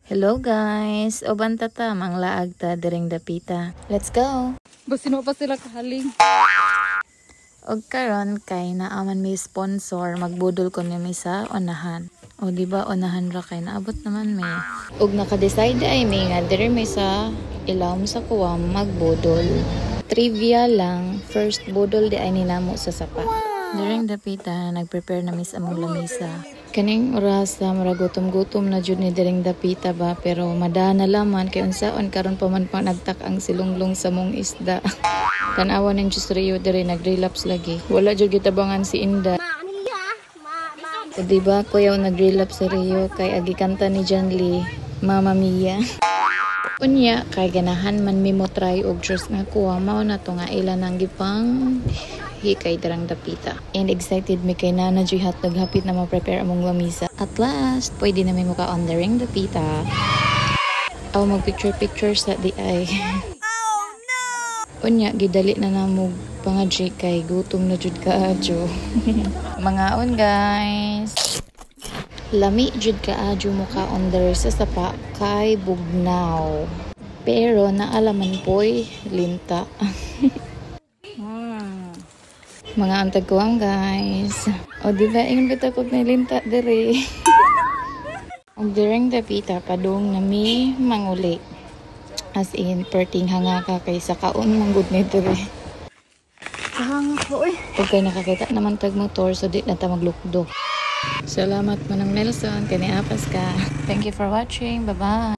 Hello guys, oban tata mang laag ta direng dapita. Let's go. Basino pa sila kahaling. Og karon kay naaman may sponsor, magbudol ko ni sa onahan. O di ba onahan ra kay naabot naman may. Og naka-decide ay may nga dire may sa ilawom sa kuwam magbudol. Trivia lang, first budol di ay ninamo sa sapa. During dapita, nag-prepare na mis among lamisa. Kaning oras na maragutom-gutom na jud ni direng dapita ba, pero madana laman kay unsaon karon pa man pang nagtak ang silunglong sa mong isda. Tanawa ning Diyos Rio dire nag-relapse lagi. Wala jud gitabangan si Inda. So, diba kuyaw nag-relapse sa Rio kay agikanta ni John Lee, Mama Mia. Unya kay ganahan man mi mo try og Diyos nga kuha mao na to nga ila nang gipang kay darang dapita. And excited mi kay nana joy hot naghapit na ma-prepare among lamisa. At last, pwede na mi muka on the ring dapita. Aw mag picture sa di ay. Oh no. Unya gidali na namog pangadji kay gutom na jud kaadyo. Mangaon guys. Lami jud kaadyo muka on the sa sapa kay bugnaw. Pero naalaman po'y linta. Mga antag ko ang guys. O diba, ingon bita kog nilinta diri. Og direng dapita, padung na mi manguli. As in, perting hanga ka kay sa kaon manggod ni diri. Hanga ko eh. Pag kayo nakakita naman tag motor, so di na ta maglukdo. Salamat Manang Nelson, kani apas ka. Thank you for watching. Bye-bye.